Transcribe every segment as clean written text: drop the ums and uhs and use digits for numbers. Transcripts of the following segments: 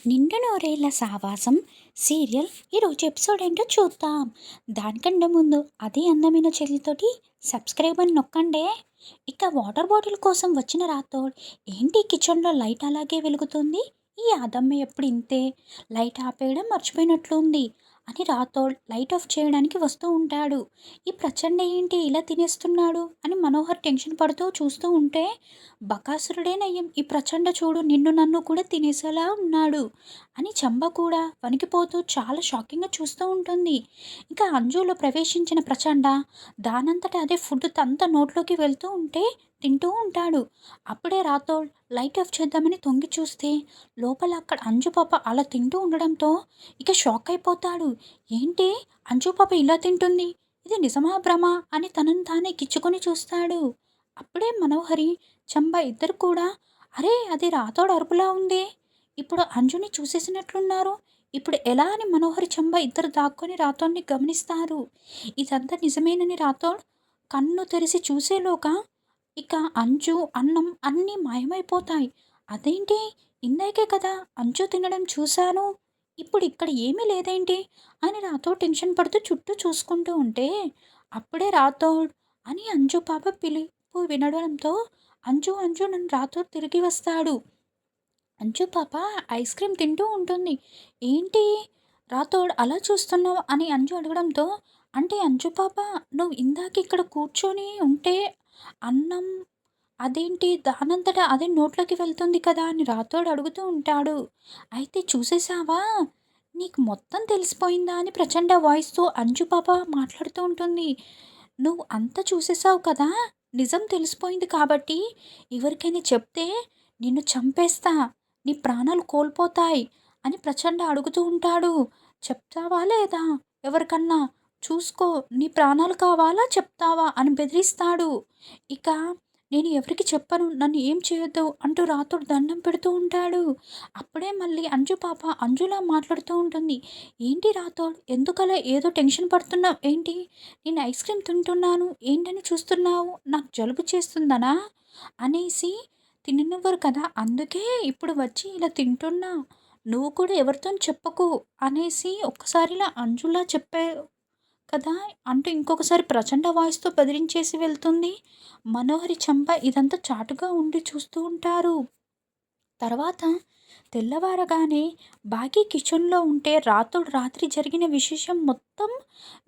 నిండు నూరేళ్ల సావాసం సీరియల్ ఈరోజు ఎపిసోడ్ ఏంటో చూద్దాం. దానికంటే ముందు అదే అందమైన చెల్లితోటి సబ్స్క్రైబ్ నొక్కండే. ఇక వాటర్ బాటిల్ కోసం వచ్చిన రాథోడ్ ఏంటి కిచెన్లో లైట్ అలాగే వెలుగుతుంది, ఈ ఆదమ్మ ఎప్పుడు ఇంతే, లైట్ ఆపేయడం మర్చిపోయినట్లుంది అని రాథోడ్ లైట్ ఆఫ్ చేయడానికి వస్తూ ఉంటాడు. ఈ ప్రచండ ఏంటి ఇలా తినేస్తున్నాడు అని మనోహర్ టెన్షన్ పడుతూ చూస్తూ ఉంటే, బకాసురుడే నయ్యం, ఈ ప్రచండ చూడు నిన్ను నన్ను కూడా తినేసేలా ఉన్నాడు అని చంబ కూడా వణికిపోతూ చాలా షాకింగ్గా చూస్తూ ఉంటుంది. ఇంకా అంజులో ప్రవేశించిన ప్రచండ దానంతట అదే ఫుడ్ అంతా నోట్లోకి వెళ్తూ ఉంటే తింటూ ఉంటాడు. అప్పుడే రాథోడ్ లైట్ ఆఫ్ చేద్దామని తొంగి చూస్తే లోపల అక్కడ అంజు పాప అలా తింటూ ఉండడంతో ఇక షాక్ అయిపోతాడు. ఏంటి, అంజు పాప ఇలా తింటుంది, ఇది నిజమా భ్రమ అని తనను తానే గిచ్చుకొని చూస్తాడు. అప్పుడే మనోహరి చంబ ఇద్దరు కూడా, అరే అది రాథోడ్ అరుపులా ఉందే, ఇప్పుడు అంజుని చూసేసినట్లున్నారు, ఇప్పుడు ఎలా అని మనోహరి చంబ ఇద్దరు దాక్కొని రాథోడ్ని గమనిస్తారు. ఇదంతా నిజమేనని రాథోడ్ కన్ను తెరిచి చూసేలోగా ఇక అంజు అన్నం అన్నీ మాయమైపోతాయి. అదేంటి, ఇందాకే కదా అంజు తినడం చూశాను, ఇప్పుడు ఇక్కడ ఏమీ లేదేంటి అని రాథోడ్ టెన్షన్ పడుతూ చుట్టూ చూసుకుంటూ ఉంటే, అప్పుడే రాథోడ్ అని అంజు పాప పిలుపు వినడంతో అంజు అంజు నన్ను రాథోడ్ తిరిగి వస్తాడు. అంజు పాప ఐస్ క్రీమ్ తింటూ ఉంటుంది. ఏంటి రాథోడ్ అలా చూస్తున్నావు అని అంజు అడగడంతో, అంటే అంజు పాప నువ్వు ఇందాక ఇక్కడ కూర్చొని ఉంటే అన్నం అదేంటి దానంతట అదే నోట్లోకి వెళ్తుంది కదా అని రాథోడ్ అడుగుతూ ఉంటాడు. అయితే చూసేసావా, నీకు మొత్తం తెలిసిపోయిందా అని ప్రచండ వాయిస్తో అంజు పాప మాట్లాడుతూ ఉంటుంది. నువ్వు అంతా చూసేసావు కదా, నిజం తెలిసిపోయింది కాబట్టి ఎవరికైనా చెప్తే నిన్ను చంపేస్తా, నీ ప్రాణాలు కోల్పోతాయి అని ప్రచండ అడుగుతూ ఉంటాడు. చెప్తావా లేదా ఎవరికన్నా, చూసుకో నీ ప్రాణాలు కావాలా చెప్తావా అని బెదిరిస్తాడు. ఇక నేను ఎవరికి చెప్పను, నన్ను ఏం చేయొద్దు అంటూ రాథోడ్ దండం పెడుతూ ఉంటాడు. అప్పుడే మళ్ళీ అంజు పాప అంజులా మాట్లాడుతూ ఉంటుంది. ఏంటి రాథోడ్, ఎందుకలా ఏదో టెన్షన్ పడుతున్నావు ఏంటి, నేను ఐస్ క్రీమ్ తింటున్నాను ఏంటని చూస్తున్నావు, నాకు జలుబు చేస్తుందనా అనేసి తిననివ్వరు కదా అందుకే ఇప్పుడు వచ్చి ఇలా తింటున్నా, నువ్వు కూడా ఎవరితో చెప్పకు అనేసి ఒక్కసారిలా అంజులా చెప్పే కదా అంటూ ఇంకొకసారి ప్రచండ వాయిస్తో బెదిరించేసి వెళ్తుంది. మనోహరి చంప ఇదంతా చాటుగా ఉండి చూస్తూ ఉంటారు. తర్వాత తెల్లవారగానే బాకీ కిచెన్లో ఉంటే రాథోడ్ రాత్రి జరిగిన విశేషం మొత్తం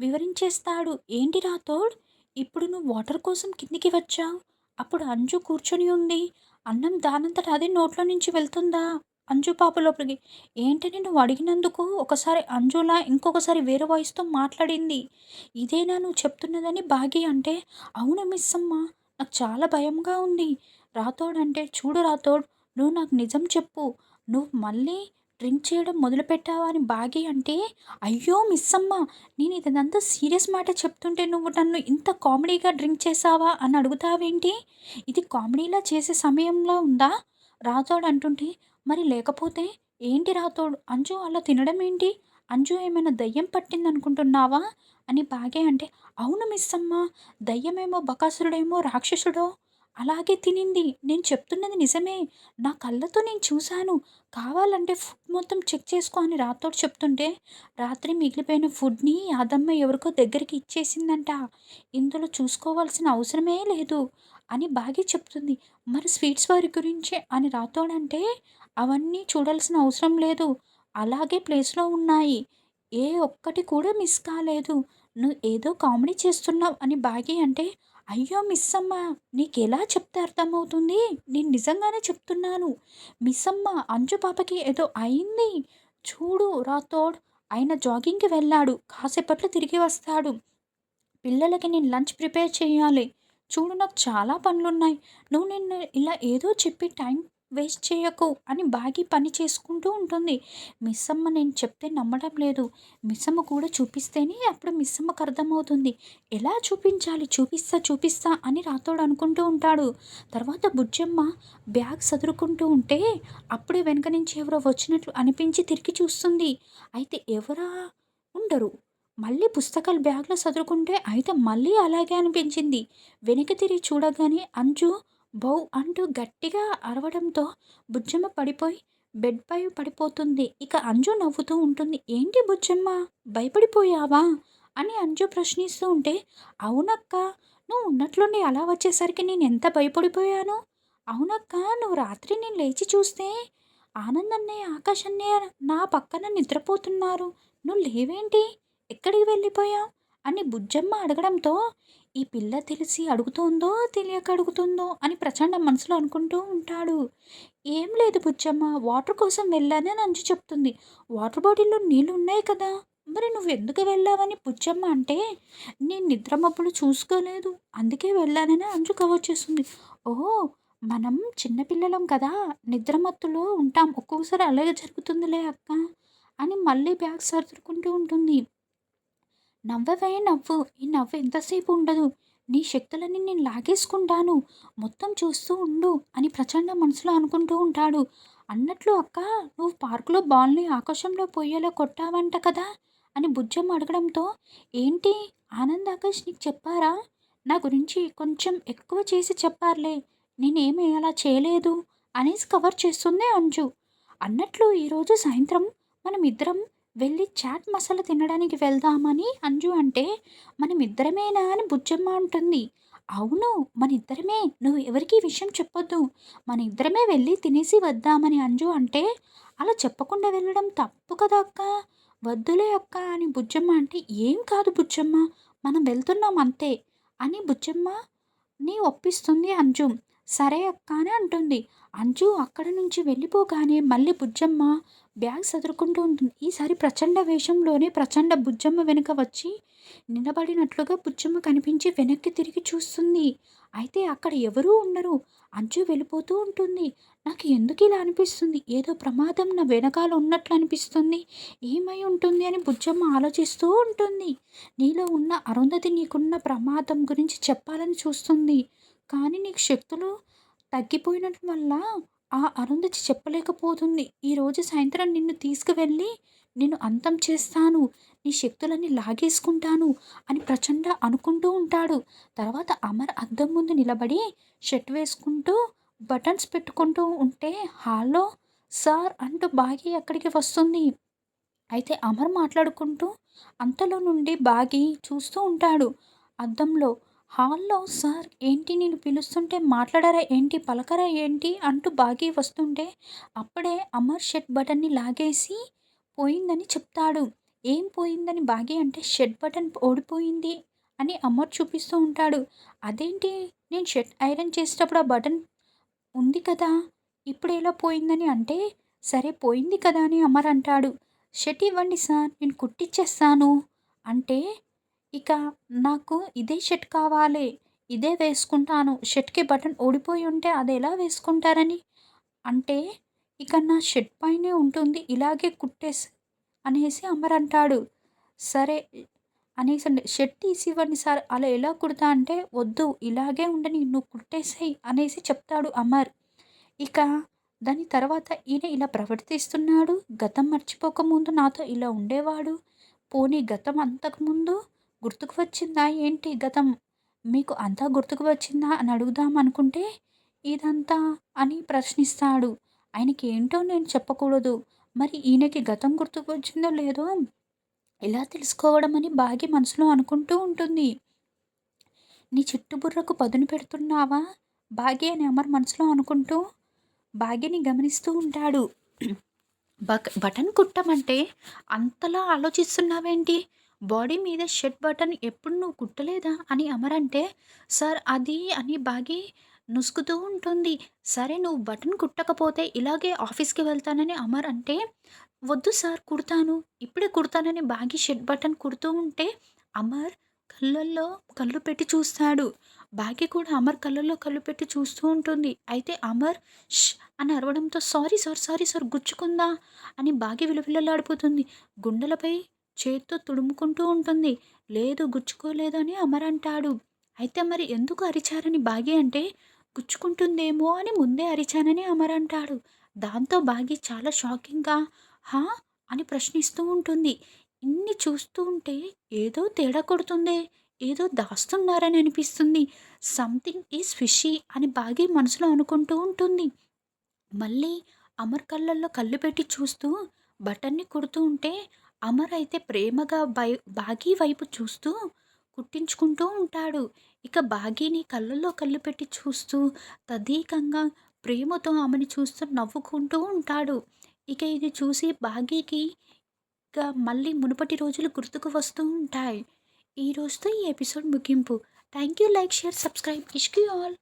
వివరించేస్తాడు. ఏంటి రాథోడ్, ఇప్పుడు నువ్వు వాటర్ కోసం కిందికి వచ్చావు, అప్పుడు అంజు కూర్చొని ఉంది, అన్నం దానంతట అదే నోట్లో నుంచి వెళ్తుందా అంజు పాప లోపలికి, ఏంటని నువ్వు అడిగినందుకు ఒకసారి అంజులా ఇంకొకసారి వేరే వాయిస్తో మాట్లాడింది, ఇదేనా నువ్వు చెప్తున్నదని బాగి అంటే, అవును మిస్ అమ్మ, నాకు చాలా భయంగా ఉంది రాథోడ్ అంటే, చూడు రాథోడ్ నువ్వు నాకు నిజం చెప్పు, నువ్వు మళ్ళీ డ్రింక్ చేయడం మొదలుపెట్టావా అని బాగి అంటే, అయ్యో మిస్ అమ్మ, నేను ఇదంతా సీరియస్ మాట చెప్తుంటే నువ్వు నన్ను ఇంత కామెడీగా డ్రింక్ చేసావా అని అడుగుతావేంటి, ఇది కామెడీలా చేసే సమయంలో ఉందా రాథోడ్ అంటుంటే, మరి లేకపోతే ఏంటి రాథోడ్, అంజు అలా తినడం ఏంటి, అంజు ఏమైనా దయ్యం పట్టిందనుకుంటున్నావా అని బాగే అంటే, అవును మిస్ అమ్మ, దయ్యమేమో బకాసురుడేమో రాక్షసుడో అలాగే తినింది, నేను చెప్తున్నది నిజమే, నా కళ్ళతో నేను చూశాను, కావాలంటే ఫుడ్ మొత్తం చెక్ చేసుకో అని రాథోడ్ చెప్తుంటే, రాత్రి మిగిలిపోయిన ఫుడ్ని యాదమ్మ ఎవరికో దగ్గరికి ఇచ్చేసిందంట, ఇందులో చూసుకోవాల్సిన అవసరమే లేదు అని బాగా చెప్తుంది. మరి స్వీట్స్ వారి గురించి అని రాథోడ్ అంటే, అవన్నీ చూడాల్సిన అవసరం లేదు, అలాగే ప్లేస్లో ఉన్నాయి, ఏ ఒక్కటి కూడా మిస్ కాలేదు, నువ్వు ఏదో కామెడీ చేస్తున్నావు అని బాగి అంటే, అయ్యో మిస్ అమ్మ, నీకెలా చెప్తే అర్థమవుతుంది, నేను నిజంగానే చెప్తున్నాను, మిస్ అమ్మ అంజు పాపకి ఏదో అయింది, చూడు రాథోడ్, ఆయన జాగింగ్కి వెళ్ళాడు, కాసేపట్లో తిరిగి వస్తాడు, పిల్లలకి నేను లంచ్ ప్రిపేర్ చేయాలి, చూడు నాకు చాలా పనులున్నాయి, నువ్వు నిన్ను ఇలా ఏదో చెప్పి టైం వేస్ట్ చేయకు అని బాగి పని చేసుకుంటూ ఉంటుంది. మిస్సమ్మ నేను చెప్తే నమ్మడం లేదు, మిస్సమ్మ కూడా చూపిస్తేనే అప్పుడు మిస్సమ్మకు అర్థమవుతుంది, ఎలా చూపించాలి, చూపిస్తా చూపిస్తా అని రాతోడు అనుకుంటూ ఉంటాడు. తర్వాత బుజ్జమ్మ బ్యాగ్ సదురుకుంటూ ఉంటే అప్పుడే వెనక నుంచి ఎవరో వచ్చినట్లు అనిపించి తిరిగి చూస్తుంది. అయితే ఎవరా ఉండరు, మళ్ళీ పుస్తకాలు బ్యాగ్లో సదురుకుంటే అయితే మళ్ళీ అలాగే అనిపించింది. వెనక్కి తిరిగి చూడగానే అంజు బౌ అంటూ గట్టిగా అరవడంతో బుజ్జమ్మ పడిపోయి బెడ్‌పై పడిపోతుంది. ఇక అంజు నవ్వుతూ ఉంటుంది. "ఏంటి బుజ్జమ్మ భయపడిపోయావా?" అని అంజు ప్రశ్నిస్తూ ఉంటే, "అవునక్క. నువ్వు ఉన్నట్లుండి అలా వచ్చేసరికి నేనెంత భయపడిపోయానో. అవునక్క, నువ్వు రాత్రి నేను లేచి చూస్తే ఆనంద్ అన్నయ్య, ఆకాష్ అన్నయ్య నా పక్కన నిద్రపోతున్నారు. నువ్వు లేవేంటి? ఎక్కడికి వెళ్ళిపోయావు?" అని బుజ్జమ్మ అడగడంతో, ఈ పిల్ల తెలిసి అడుగుతోందో, తెలియక అడుగుతుందో అని ప్రచండ మనసులో అనుకుంటూ ఉంటాడు. "ఏం లేదు బుజ్జమ్మ, వాటర్ కోసం వెళ్ళానని అంజు చెప్తుంది." "వాటర్ బాటిల్‌లో నీళ్లున్నాయి కదా! మరి నువ్వెందుకు వెళ్ళావని?" బుజ్జమ్మ అంటే, "నేను నిద్ర మబ్బులు చూసుకోలేదు. అందుకే వెళ్ళానని" అంజు కవర్ చేస్తుంది. "ఓహో! మనం చిన్న పిల్లలం కదా! నిద్ర మత్తులో ఉంటాం. ఒక్కొక్కసారి అలాగే జరుగుతుందిలే అక్క" అని మళ్ళీ బ్యాగ్ సర్దుకుంటూ ఉంటుంది. "నవ్వవే నవ్వు. ఈ నవ్వు ఎంతసేపు ఉండదు. నీ శక్తులన్నీ నేను లాగేసుకుంటాను. మొత్తం చూస్తూ ఉండు" అని ప్రచండ మనసులో అనుకుంటూ ఉంటాడు. "అన్నట్లు అక్క, నువ్వు పార్కులో బాల్‌ని ఆకాశంలో పొయ్యేలా కొట్టావంట కదా!" అని బుజ్జమ్మ అడగడంతో, "ఏంటి? ఆనంద్, ఆకాష్ నీకు చెప్పారా? నా గురించి కొంచెం ఎక్కువ చేసి చెప్పారులే. నేనేమి అలా చేయలేదు" అనేసి కవర్ చేస్తుంది అంజు. "అన్నట్లు ఈరోజు సాయంత్రం మనమిద్దరం వెళ్ళి చాట్ మసాలా తినడానికి వెళ్దామని" అంజు అంటే, "మనమిద్దరమేనా?" అని బుజ్జమ్మ అంటుంది. "అవును, మనిద్దరమే. నువ్వు ఎవరికీ ఈ విషయం చెప్పొద్దు. మన ఇద్దరమే వెళ్ళి తినేసి వద్దామని" అంజు అంటే, "అలా చెప్పకుండా వెళ్ళడం తప్పు కదా అక్క! వద్దులే అక్క" అని బుజ్జమ్మ అంటే, "ఏం కాదు బుజ్జమ్మ, మనం వెళ్తున్నాం అంతే" అని బుజ్జమ్మని ఒప్పిస్తుంది అంజు. "సరే అక్క" అని అంటుంది. అంజు అక్కడి నుంచి వెళ్ళిపోగానే మళ్ళీ బుజ్జమ్మ బ్యాగ్ సదురుకుంటూ ఉంటుంది. ఈసారి ప్రచండ వేషంలోనే ప్రచండ బుజ్జమ్మ వెనుక వచ్చి నిలబడినట్లుగా బుజ్జమ్మ కనిపించి వెనక్కి తిరిగి చూస్తుంది. అయితే అక్కడ ఎవరూ ఉండరు. అంజు వెళ్ళిపోతూ ఉంటుంది. "నాకు ఎందుకు ఇలా అనిపిస్తుంది? ఏదో ప్రమాదం నా వెనకాల ఉన్నట్లు అనిపిస్తుంది. ఏమై ఉంటుంది?" అని బుజ్జమ్మ ఆలోచిస్తూ ఉంటుంది. "నీలో ఉన్న అరుంధతి నీకున్న ప్రమాదం గురించి చెప్పాలని చూస్తుంది. కానీ నీకు శక్తులు తగ్గిపోయినట్ వల్ల ఆ అరుంధతి చెప్పలేకపోతుంది. ఈరోజు సాయంత్రం నిన్ను తీసుకువెళ్ళి నిన్ను అంతం చేస్తాను. నీ శక్తులన్నీ లాగేసుకుంటాను" అని ప్రచండ అనుకుంటూ ఉంటాడు. తర్వాత అమర్ అద్దం ముందు నిలబడి షర్ట్ వేసుకుంటూ బటన్స్ పెట్టుకుంటూ ఉంటే హాల్‌లో "సార్" అంటూ బాగి అక్కడికి వస్తుంది. అయితే అమర్ మాట్లాడుకుంటూ అంతలో నుండి బాగి చూస్తూ ఉంటాడు అద్దంలో. హాల్‌లో "సార్ ఏంటి నేను పిలుస్తుంటే మాట్లాడరా ఏంటి? పలకరా ఏంటి?" అంటూ బాగి వస్తుంటే అప్పుడే అమర్ షర్ట్ బటన్‌ని లాగేసి పోయిందని చెప్తాడు. "ఏం పోయిందని?" బాగి అంటే, "షర్ట్ బటన్ ఊడిపోయింది" అని అమర్ చూపిస్తూ ఉంటాడు. "అదేంటి? నేను షర్ట్ ఐరన్ చేసేటప్పుడు ఆ బటన్ ఉంది కదా! ఇప్పుడెలా పోయిందని" అంటే, "సరే పోయింది కదా" అని అమర్ అంటాడు. "షర్ట్ ఇవ్వండి సార్, నేను కుట్టిచ్చేస్తాను" అంటే, ఇక "నాకు ఇదే షర్ట్ కావాలి. ఇదే వేసుకుంటాను. షర్ట్‌కి బటన్ ఊడిపోయి ఉంటే అదెలా వేసుకుంటారని" అంటే, "ఇక నా షర్ట్ పైనే ఉంటుంది. ఇలాగే కుట్టేసి" అనేసి అమర్ అంటాడు. "సరే" అనేసండి. "షర్ట్ తీసివ్వండి సార్, అలా ఎలా కుడతా" అంటే, "వద్దు, ఇలాగే ఉండని, నువ్వు కుట్టేసేయి" అనేసి చెప్తాడు అమర్. ఇక దాని తర్వాత ఈయన ఇలా ప్రవర్తిస్తున్నాడు. గతం మర్చిపోకముందు నాతో ఇలా ఉండేవాడు. పోనీ గతం అంతకుముందు గుర్తుకు వచ్చిందా ఏంటి గతం? మీకు అంతా గుర్తుకు వచ్చిందా అని అడుగుదాం అనుకుంటే, ఇదంతా అని ప్రశ్నిస్తాడు. ఆయనకేంటో నేను చెప్పకూడదు. మరి ఈయనకి గతం గుర్తుకు వచ్చిందో లేదో ఎలా తెలుసుకోవడం అని బాగి మనసులో అనుకుంటూ ఉంటుంది. "నీ చిట్టు బుర్రకు పదును పెడుతున్నావా బాగి" అని అమర్ మనసులో అనుకుంటూ భాగ్యని గమనిస్తూ ఉంటాడు. బటన్ కుట్టమంటే అంతలా ఆలోచిస్తున్నావేంటి? బాడీ మీద షర్ట్ బటన్ ఎప్పుడు నువ్వు కుట్టలేదా అని అమర్ అంటే, "సార్ అది" అని బాగి నుసుకుతూ ఉంటుంది. "సరే నువ్వు బటన్ కుట్టకపోతే ఇలాగే ఆఫీస్‌కి వెళ్తానని" అమర్ అంటే, "వద్దు సార్ కుడతాను. ఇప్పుడే కుడతానని" బాగి షర్ట్ బటన్ కుడుతూ ఉంటే అమర్ కళ్ళల్లో కళ్ళు పెట్టి చూస్తాడు. భాగ్య కూడా అమర్ కళ్ళల్లో కళ్ళు పెట్టి చూస్తూ ఉంటుంది. అయితే అమర్ "ష్" అని అరవడంతో, "సారీ సార్, సారీ సార్, గుచ్చుకుందా" అని భాగ్య విలవిలలాడిపోతుంది. గుండెలపై చేత్తో తుడుముకుంటూ ఉంటుంది. "లేదు, గుచ్చుకోలేదు" అని అమర్ అంటాడు. అయితే మరి ఎందుకు అరిచారని భాగ్య అంటే, "గుచ్చుకుంటుందేమో అని ముందే అరిచానని" అమర్ అంటాడు. దాంతో భాగ్య చాలా షాకింగ్‌గా "హా?" అని ప్రశ్నిస్తూ ఉంటుంది. ఇన్ని చూస్తూ ఉంటే ఏదో తేడా కొడుతుందే, ఏదో దాస్తున్నారని అనిపిస్తుంది. సంథింగ్ ఈజ్ ఫిషీ అని బాగి మనసులో అనుకుంటూ ఉంటుంది. మళ్ళీ అమర్ కళ్ళల్లో కళ్ళు పెట్టి చూస్తూ బటన్ని కుడుతూ ఉంటే అమర్ అయితే ప్రేమగా బాగీ వైపు చూస్తూ కుట్టించుకుంటూ ఉంటాడు. ఇక బాగీని కళ్ళల్లో కళ్ళు పెట్టి చూస్తూ తదేకంగా ప్రేమతో ఆమెని చూస్తూ నవ్వుకుంటూ ఉంటాడు. ఇక ఇది చూసి బాగీకి ఇక మళ్ళీ మునుపటి రోజులు గుర్తుకు వస్తూ ఉంటాయి. ఈ రోజుతో ఈ ఎపిసోడ్ ముగింపు. Thank you. Like, share, subscribe. Ishq you all.